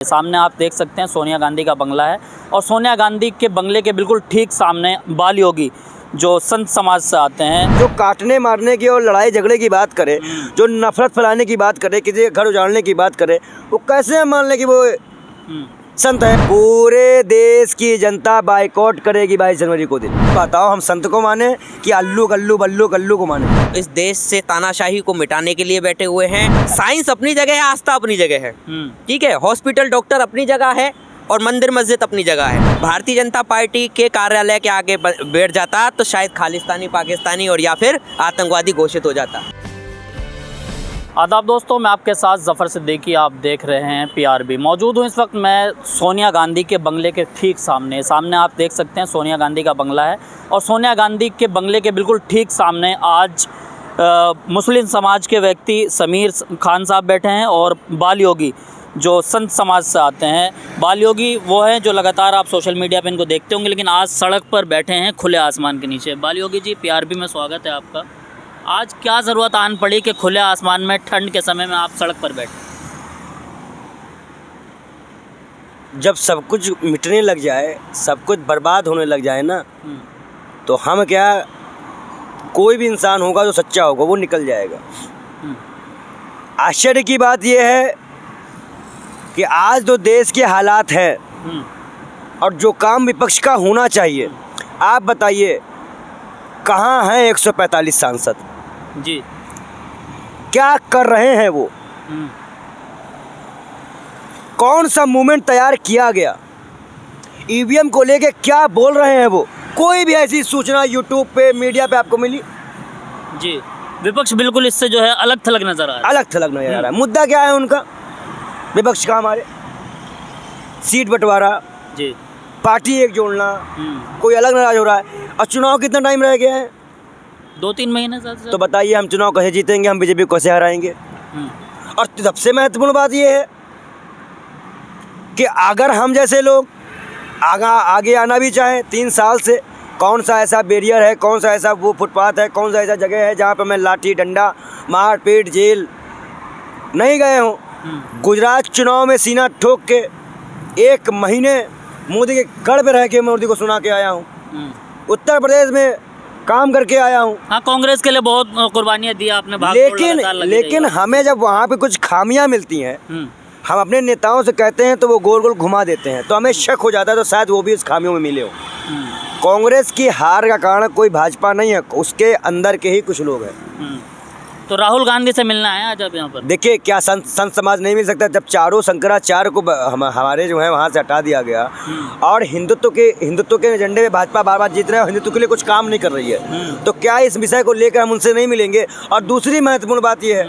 सामने आप देख सकते हैं सोनिया गांधी का बंगला है और सोनिया गांधी के बंगले के बिल्कुल ठीक सामने बाल योगी जो संत समाज से आते हैं, जो काटने मारने की और लड़ाई झगड़े की बात करे, जो नफरत फैलाने की बात करे, किसी के घर उजाड़ने की बात करे, वो कैसे हम मान लें कि वो संत है। पूरे देश की जनता बाइकआउट करेगी 22 जनवरी को दिन। बताओ हम संत को माने कि अल्लू गल्लू बल्लू गल्लू को माने। इस देश से तानाशाही को मिटाने के लिए बैठे हुए हैं। साइंस अपनी जगह है, आस्था अपनी जगह है, ठीक है। हॉस्पिटल डॉक्टर अपनी जगह है और मंदिर मस्जिद अपनी जगह है। भारतीय जनता पार्टी के कार्यालय के आगे बैठ जाता तो शायद खालिस्तानी, पाकिस्तानी और या फिर आतंकवादी घोषित हो जाता। आदाब दोस्तों, मैं आपके साथ ज़फ़र सिद्दीकी, आप देख रहे हैं PRB। मौजूद हूँ इस वक्त मैं सोनिया गांधी के बंगले के ठीक सामने आप देख सकते हैं सोनिया गांधी का बंगला है और सोनिया गांधी के बंगले के बिल्कुल ठीक सामने आज मुस्लिम समाज के व्यक्ति समीर खान साहब बैठे हैं और बाल योगी जो संत समाज से आते हैं। बाल योगी वो हैं जो लगातार आप सोशल मीडिया पे इनको देखते होंगे, लेकिन आज सड़क पर बैठे हैं खुले आसमान के नीचे। बाल योगी जी, PRB में स्वागत है आपका। आज क्या ज़रूरत आन पड़ी कि खुले आसमान में ठंड के समय में आप सड़क पर बैठे? जब सब कुछ मिटने लग जाए, सब कुछ बर्बाद होने लग जाए ना, तो हम क्या, कोई भी इंसान होगा जो सच्चा होगा वो निकल जाएगा। आश्चर्य की बात यह है कि आज जो देश के हालात हैं और जो काम विपक्ष का होना चाहिए, आप बताइए कहाँ हैं 145 सांसद जी? क्या कर रहे हैं वो? कौन सा मूवमेंट तैयार किया गया? EVM को लेके क्या बोल रहे हैं वो? कोई भी ऐसी सूचना यूट्यूब पे, मीडिया पे आपको मिली? जी, विपक्ष बिल्कुल इससे जो है अलग थलग नज़र आ रहा है। अलग थलग नजर आ रहा है। मुद्दा क्या है उनका? विपक्ष का हमारे सीट बंटवारा जी, पार्टी एक जोड़ना, कोई अलग नाराज हो रहा है। और चुनाव कितना टाइम रह गया है? 2-3 महीने से। तो बताइए हम चुनाव कैसे जीतेंगे, हम बीजेपी को कैसे हराएंगे? और सबसे महत्वपूर्ण बात यह है कि अगर हम जैसे लोग आगे आना भी चाहें 3 साल से, कौन सा ऐसा बैरियर है, कौन सा ऐसा वो फुटपाथ है, कौन सा ऐसा जगह है जहाँ पर मैं लाठी डंडा मार पीट जेल नहीं गए हूँ। गुजरात चुनाव में सीना ठोक के 1 महीने मोदी के गढ़ पे रह के मोदी को सुना के आया हूँ। उत्तर प्रदेश में काम करके आया हूँ। हाँ, कांग्रेस के लिए बहुत कुर्बानियाँ दी आपने। लेकिन हमें जब वहाँ पे कुछ खामियां मिलती हैं, हम अपने नेताओं से कहते हैं तो वो गोल गोल घुमा देते हैं, तो हमें शक हो जाता है तो शायद वो भी उस खामियों में मिले हो। कांग्रेस की हार का कारण कोई भाजपा नहीं है, उसके अंदर के ही कुछ लोग हैं। तो राहुल गांधी से मिलना है आज आप यहाँ पर? देखिए, क्या संत समाज नहीं मिल सकता? जब चारों शंकराचार्य को हमारे जो है वहाँ से हटा दिया गया और हिंदुत्व के एजेंडे में भाजपा बार बार जीत रहे हैं, हिंदुत्व के लिए कुछ काम नहीं कर रही है, तो क्या इस विषय को लेकर हम उनसे नहीं मिलेंगे? और दूसरी महत्वपूर्ण बात यह है,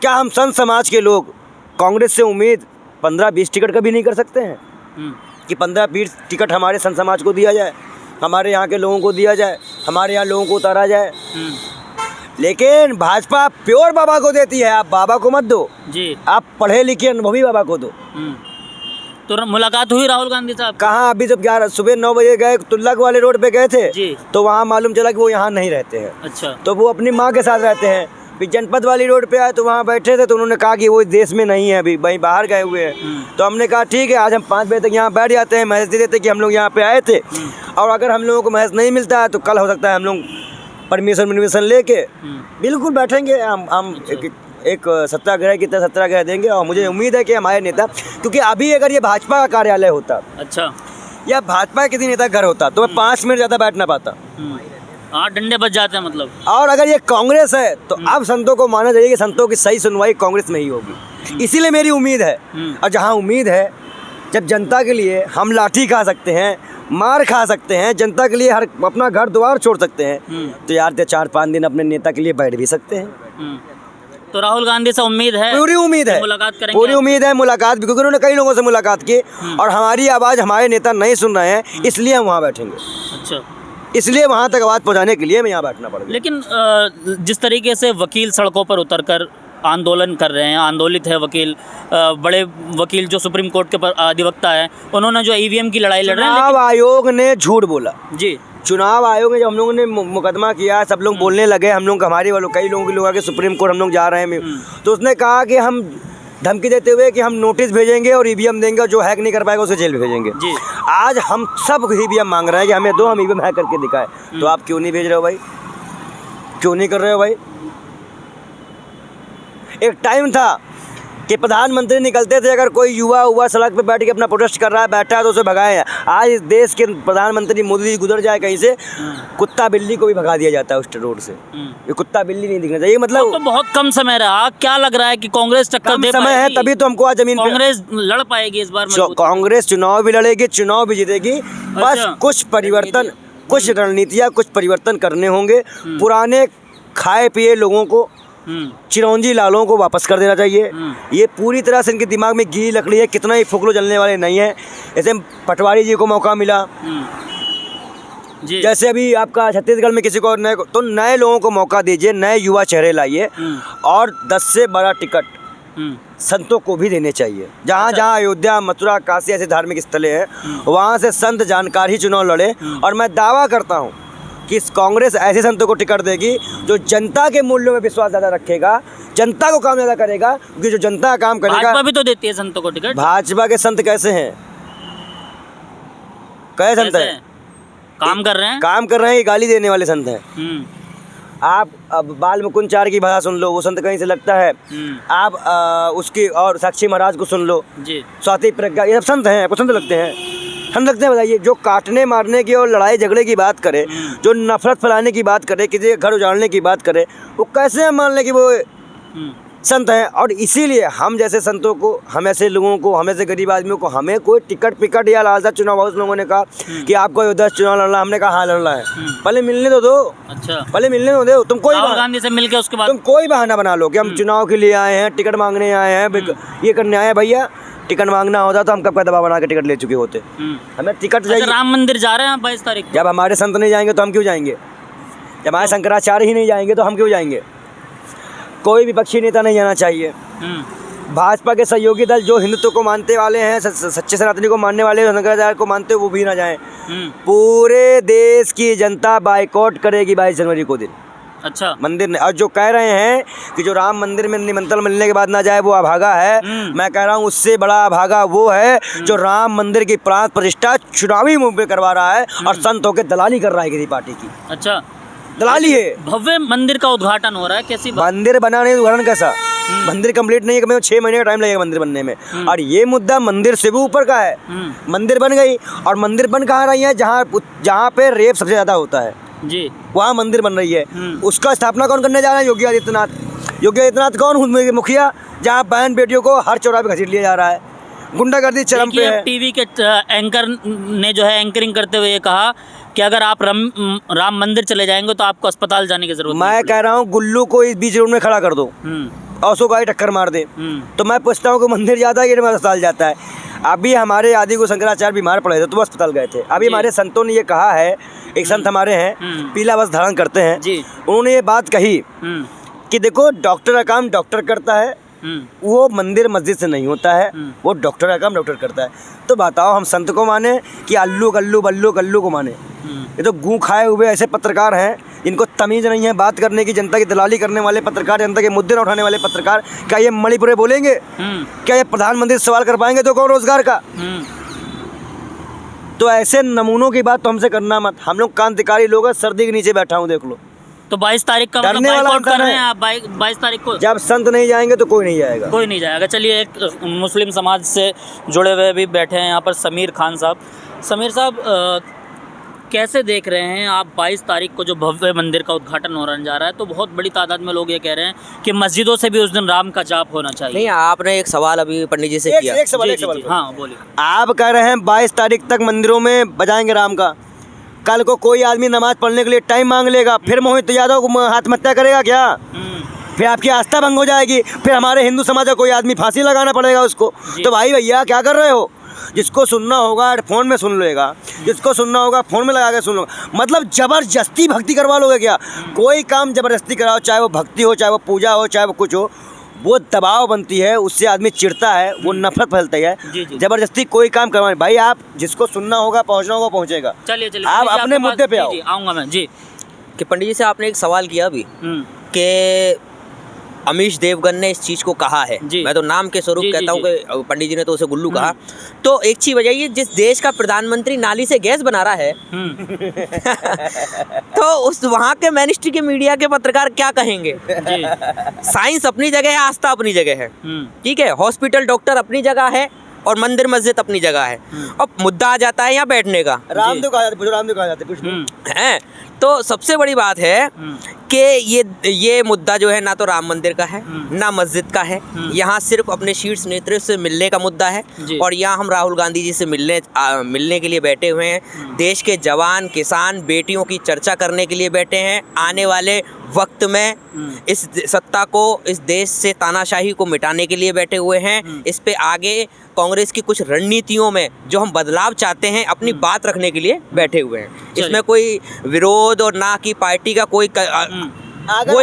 क्या हम संत समाज के लोग कांग्रेस से उम्मीद 15-20 टिकट का भी नहीं कर सकते हैं कि 15-20 टिकट हमारे संत समाज को दिया जाए, हमारे यहाँ के लोगों को दिया जाए, हमारे यहाँ लोगों को उतारा जाए? लेकिन भाजपा प्योर बाबा को देती है। आप बाबा को मत दो जी, आप पढ़े लिखे अनुभवी बाबा को दो। तो मुलाकात हुई राहुल गांधी साहब? कहाँ? अभी जब 11 सुबह 9 बजे गए, तुल्लक वाले रोड पे गए थे जी, तो वहाँ मालूम चला कि वो यहाँ नहीं रहते हैं। अच्छा, तो वो अपनी माँ के साथ रहते हैं। फिर जनपद वाली रोड पे आए तो वहाँ बैठे थे, तो उन्होंने कहा कि वो देश में नहीं है, अभी वहीं बाहर गए हुए हैं। तो हमने कहा ठीक है, आज हम 5 बजे तक यहाँ बैठ जाते हैं, मैसेज दे देते कि हम लोग यहाँ पे आए थे, और अगर हम लोगों को मैसेज नहीं मिलता है तो कल हो सकता है हम लोग परमिशन लेके बिल्कुल बैठेंगे। हम एक सत्याग्रह की तरह सत्याग्रह देंगे। और मुझे उम्मीद है कि हमारे नेता, क्योंकि अभी अगर ये भाजपा का कार्यालय होता, अच्छा, या भाजपा के किसी नेता घर होता, तो मैं 5 मिनट ज़्यादा बैठ ना पाता। 8 डंडे बच जाते हैं मतलब। और अगर ये कांग्रेस है तो अब संतों को माना जाइए कि संतों की सही सुनवाई कांग्रेस में ही होगी। इसीलिए मेरी उम्मीद है। और जहाँ उम्मीद है, जब जनता के लिए हम लाठी खा सकते हैं, मार खा सकते हैं, जनता के लिए हर अपना घर द्वार छोड़ सकते हैं, तो यार 4-5 दिन अपने नेता के लिए बैठ भी सकते हैं। तो राहुल गांधी से उम्मीद है? पूरी उम्मीद है, मुलाकात करेंगे? पूरी उम्मीद है मुलाकात, क्योंकि उन्होंने कई लोगों से मुलाकात की और हमारी आवाज़ हमारे नेता नहीं सुन रहे हैं, इसलिए हम वहाँ बैठेंगे। अच्छा, इसलिए वहाँ तक आवाज़ पहुँचाने के लिए मैं यहाँ बैठना पड़ेगा। लेकिन जिस तरीके से वकील सड़कों पर उतरकर आंदोलन कर रहे हैं, आंदोलित है वकील, बड़े वकील जो सुप्रीम कोर्ट के अधिवक्ता हैं, उन्होंने जो EVM की लड़ाई लड़ रहे हैं, चुनाव आयोग ने झूठ बोला जी। चुनाव आयोग में जब हम लोगों ने मुकदमा किया, सब लोग बोलने लगे, हम लोग हमारे वालों कई लोगों के लोग आके सुप्रीम कोर्ट हम लोग जा रहे हैं, तो उसने कहा कि हम धमकी देते हुए कि हम नोटिस भेजेंगे और ईवीएम देंगे और जो हैक नहीं कर पाएगा उसे जेल भेजेंगे। जी। आज हम सब ईवीएम मांग रहे हैं कि हमें दो, हम ईवीएम हैक करके दिखाएं। तो आप क्यों नहीं भेज रहे हो भाई, क्यों नहीं कर रहे हो भाई? एक टाइम था कि प्रधानमंत्री निकलते थे, अगर कोई युवा सड़क पे बैठ के अपना प्रोटेस्ट कर रहा है, बैठा है तो उसे भगाए। आज इस देश के प्रधानमंत्री मोदी जी गुजर जाए कहीं से, कुत्ता बिल्ली को भी भगा दिया जाता है उस रोड से। ये कुत्ता बिल्ली नहीं दिखना चाहिए। मतलब तो बहुत कम समय रहा, क्या लग रहा है कि कांग्रेस टक्कर दे समय है, तभी तो हमको आज जमीन पे कांग्रेस लड़ पाएगी इस बार मजबूत? कांग्रेस चुनाव भी लड़ेगी, चुनाव भी जीतेगी। बस कुछ परिवर्तन, कुछ रणनीतियाँ, कुछ परिवर्तन करने होंगे। पुराने खाए पिए लोगों को, चिरौंजी लालों को वापस कर देना चाहिए। ये पूरी तरह से इनके दिमाग में गीली लकड़ी है, कितना ही फुकलो जलने वाले नहीं है। ऐसे पटवारी जी को मौका मिला, जैसे अभी आपका छत्तीसगढ़ में किसी को नए, तो नए लोगों को मौका दीजिए, नए युवा चेहरे लाइए। और 10 से 12 टिकट संतों को भी देने चाहिए। जहाँ जहाँ अयोध्या, मथुरा, काशी ऐसे धार्मिक स्थलें हैं, वहाँ से संत जानकार ही चुनाव लड़े। और मैं दावा करता हूँ कि कांग्रेस ऐसे संतों को टिकट देगी जो जनता के मूल्यों में विश्वास ज़्यादा रखेगा, जनता को काम ज़्यादा करेगा। क्योंकि जो जनता का काम करेगा, भाजपा भी तो देती है संतों को टिकट। भाजपा के संत कैसे हैं? कैसे संत हैं? काम कर रहे हैं, काम कर रहे हैं, ये गाली देने वाले संत हैं। आप अब बाल मुकुंद चार की भाषा सुन लो, वो संत कहीं से लगता है। आप उसकी और साक्षी महाराज को सुन लो जी, स्वाति प्रज्ञा, ये सब संत हैं, आपको संत लगते हैं? हम लगते हैं? बताइए। जो काटने मारने की और लड़ाई झगड़े की बात करे, जो नफरत फैलाने की बात करे, किसी के घर उजाड़ने की बात करे, वो कैसे हम मान लें कि वो संत हैं? और इसीलिए हम जैसे संतों को, हम ऐसे लोगों को, हम ऐसे गरीब आदमियों को, हमें कोई टिकट पिकट या लालसा चुनाव हाउस लोगों ने कहा कि आपको अयोध्या चुनाव लड़ना, हमने कहा हाँ लड़ना है। पहले मिलने तो दो। अच्छा, पहले मिलने तो दो। तुम कोई राहुल गांधी से मिलके उसके बाद तुम कोई बहाना बना लो कि हम चुनाव के लिए आए हैं, टिकट मांगने आए हैं, ये करने आए हैं। भैया टिकट मांगना होता तो हम कब का दबाव बना के टिकट ले चुके होते। हमें टिकट चाहिए। राम मंदिर जा रहे हैं 22 तारीख को। जब हमारे संत नहीं जाएंगे तो हम क्यों जाएंगे? जब हमारे शंकराचार्य ही नहीं जाएंगे तो हम क्यों जाएंगे? कोई विपक्षी नेता नहीं जाना चाहिए। भाजपा के सहयोगी दल जो हिंदुत्व को मानते वाले हैं, सच्चे सनातनी को मानने वाले, शंकराचार्य को मानते हो, वो भी ना जाएं। पूरे देश की जनता बाइकआउट करेगी 22 जनवरी को दिन। अच्छा, मंदिर ने, और जो कह रहे हैं कि जो राम मंदिर में निमंत्रण मिलने के बाद ना जाए वो अभागा है, मैं कह रहा हूँ उससे बड़ा अभागा वो है जो राम मंदिर की प्राण प्रतिष्ठा चुनावी मुंह पे करवा रहा है और संतों के दलाली कर रहा है किसी पार्टी की। अच्छा, दलाली है। भव्य मंदिर का उद्घाटन हो रहा है, कैसी मंदिर बनाने उद्घाटन कैसा? मंदिर कंप्लीट नहीं है, 6 महीने का टाइम लगेगा मंदिर बनने में। और ये मुद्दा मंदिर से भी ऊपर का है। मंदिर बन गई, और मंदिर बन कहाँ रही है? जहाँ पे रेप सबसे ज्यादा होता है जी, वहाँ मंदिर बन रही है। उसका स्थापना कौन करने जा रहा है? योगी आदित्यनाथ। योगी आदित्यनाथ कौन? मुखिया। जहाँ बहन बेटियों को हर चौराहे पे घसीट लिया जा रहा है, गुंडागर्दी चरम पे है। टीवी के एंकर ने जो है एंकरिंग करते हुए कहा कि अगर आप राम मंदिर चले जाएंगे तो आपको अस्पताल जाने की जरूरत नहीं। मैं कह रहा हूँ गुल्लू को इस बीच रोड में खड़ा कर दो और उसको गाड़ी टक्कर मार दे, तो मैं पूछता हूँ कि मंदिर जाता है कि अस्पताल जाता है? अभी हमारे आदि को शंकराचार्य बीमार पड़े थे तो वो अस्पताल गए थे। अभी हमारे संतों ने ये कहा है, एक संत हमारे हैं पीला वस्त्र धारण करते हैं, उन्होंने ये बात कही कि देखो डॉक्टर का काम डॉक्टर करता है, वो मंदिर मस्जिद से नहीं होता है, वो डॉक्टर का काम डॉक्टर करता है। तो बताओ हम संत को माने कि अल्लू गल्लू बल्लू गल्लू को माने? ये तो गूं खाए हुए ऐसे पत्रकार हैं, इनको तमीज़ नहीं है बात करने की। जनता की दलाली करने वाले पत्रकार, जनता के मुद्दे न उठाने वाले पत्रकार, क्या ये मणिपुरे बोलेंगे? क्या ये प्रधानमंत्री से सवाल कर पाएंगे? तो कौन रोजगार का? तो ऐसे नमूनों की बात तो हमसे करना मत। हम लोग क्रांतिकारी लोग हैं, सर्दी के नीचे बैठा हूँ, देख लो। तो 22 तारीख का मतलब बाइकआउट कर रहे हैं आप? 22 तारीख को जब संत नहीं जाएंगे तो कोई नहीं जाएगा, कोई नहीं जाएगा। चलिए, एक मुस्लिम समाज से जुड़े हुए भी बैठे हैं यहाँ पर, समीर खान साहब। समीर साहब, कैसे देख रहे हैं आप 22 तारीख को जो भव्य मंदिर का उद्घाटन होने जा रहा है? तो बहुत बड़ी तादाद में लोग ये कह रहे हैं कि मस्जिदों से भी उस दिन राम का जाप होना चाहिए। नहीं, आपने एक सवाल अभी पंडित जी से किया। एक सवाल। हाँ बोलिए। आप कह रहे हैं 22 तारीख तक मंदिरों में बजाएंगे राम का, कल को कोई आदमी नमाज पढ़ने के लिए टाइम मांग लेगा, फिर मोहित यादव को आत्महत्या करेगा क्या? फिर आपकी आस्था भंग हो जाएगी, फिर हमारे हिंदू समाज का कोई आदमी फांसी लगाना पड़ेगा उसको। तो भाई भैया क्या कर रहे हो? जिसको सुनना होगा फ़ोन में सुन लेगा, जिसको सुनना होगा फ़ोन में लगा के सुन लो। मतलब ज़बरदस्ती भक्ति करवा लोगे क्या? कोई काम ज़बरदस्ती कराओ, चाहे वो भक्ति हो, चाहे वो पूजा हो, चाहे वो कुछ हो, वो दबाव बनती है, उससे आदमी चिढ़ता है, वो नफरत फैलती है। ज़बरदस्ती कोई काम करवाए भाई, आप जिसको सुनना होगा, पहुँचना होगा, पहुँचेगा। चलिए आप अपने मुद्दे पे आओ। आऊँगा मैं जी। कि पंडित जी से आपने एक सवाल किया अभी कि अमीश देवगन ने इस चीज को कहा है, जी। मैं तो नाम के स्वरूप जी, कहता जी, हूँ कि पंडित जी ने तो उसे गुल्लू कहा। तो एक चीज बताइए, जिस देश का प्रधानमंत्री नाली से गैस बना रहा है तो उस वहाँ के मिनिस्ट्री के मीडिया के पत्रकार क्या कहेंगे? जी। साइंस अपनी जगह है, आस्था अपनी जगह है, ठीक है, हॉस्पिटल डॉक्टर अपनी जगह है और मंदिर मस्जिद अपनी जगह है। अब मुद्दा आ जाता है यहाँ बैठने का, रामदेव कहा जाता है, रामदेव कहा जाता है, पूछ लो। है तो सबसे बड़ी बात है कि ये मुद्दा जो है ना तो राम मंदिर का है ना मस्जिद का है, यहाँ सिर्फ अपने शीर्ष नेतृत्व से मिलने का मुद्दा है। और यहाँ हम राहुल गांधी जी से मिलने के लिए बैठे हुए हैं, देश के जवान किसान बेटियों की चर्चा करने के लिए बैठे हैं। आने वाले वक्त में इस सत्ता को, इस देश से तानाशाही को मिटाने के लिए बैठे हुए हैं। इस पे आगे कांग्रेस की कुछ रणनीतियों में जो हम बदलाव चाहते हैं अपनी बात रखने के लिए बैठे हुए हैं। इसमें कोई विरोध और ना की पार्टी का कोई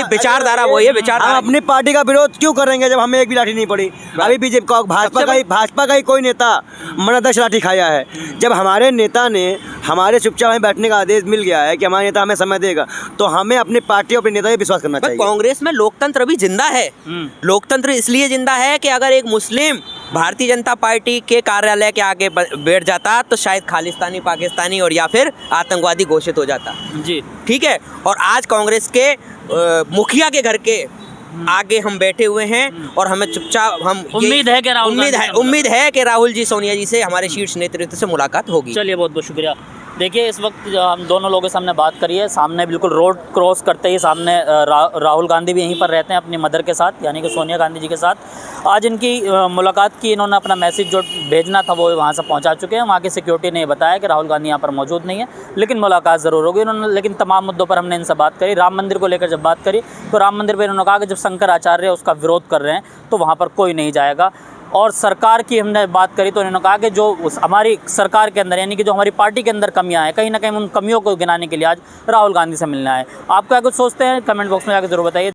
विचारधारा, वो ये विचारधारा। हम अपनी पार्टी का विरोध क्यों करेंगे जब हमें एक भी लाठी नहीं पड़ी? अभी बीजेपी का भाजपा का ही कोई नेता मनादश लाठी खाया है। जब हमारे नेता ने हमारे चुपचाप हमें बैठने का आदेश मिल गया है कि हमारा नेता हमें समय देगा, तो हमें अपनी पार्टी और अपने नेता पे विश्वास करना चाहिए। कांग्रेस में लोकतंत्र भी जिंदा है। लोकतंत्र इसलिए जिंदा है कि अगर एक मुस्लिम भारतीय जनता पार्टी के कार्यालय के आगे बैठ जाता तो शायद खालिस्तानी, पाकिस्तानी और या फिर आतंकवादी घोषित हो जाता। जी ठीक है। और आज कांग्रेस के मुखिया के घर के आगे हम बैठे हुए हैं और हमें चुपचाप हम उम्मीद है कि राहुल जी सोनिया जी से, हमारे शीर्ष नेतृत्व से मुलाकात होगी। चलिए, बहुत बहुत शुक्रिया। देखिए, इस वक्त हम दोनों लोगों के सामने बात करी है, सामने बिल्कुल रोड क्रॉस करते ही सामने राहुल गांधी भी यहीं पर रहते हैं अपनी मदर के साथ, यानी कि सोनिया गांधी जी के साथ। आज इनकी मुलाकात की, इन्होंने अपना मैसेज जो भेजना था वो वहाँ से पहुँचा चुके हैं। वहाँ की सिक्योरिटी ने बताया कि राहुल गांधी यहाँ पर मौजूद नहीं है, लेकिन मुलाकात ज़रूर होगी। उन्होंने लेकिन तमाम मुद्दों पर हमने इनसे बात करी। राम मंदिर को लेकर जब बात करी तो राम मंदिर पर इन्होंने कहा कि जब शंकराचार्य उसका विरोध कर रहे हैं तो वहाँ पर कोई नहीं जाएगा। और सरकार की हमने बात करी तो इन्होंने कहा कि जो हमारी सरकार के अंदर, यानी कि जो हमारी पार्टी के अंदर कमियां हैं, कहीं ना कहीं उन कमियों को गिनाने के लिए आज राहुल गांधी से मिलना है। आप क्या कुछ सोचते हैं? कमेंट बॉक्स में जाकर ज़रूर बताइए।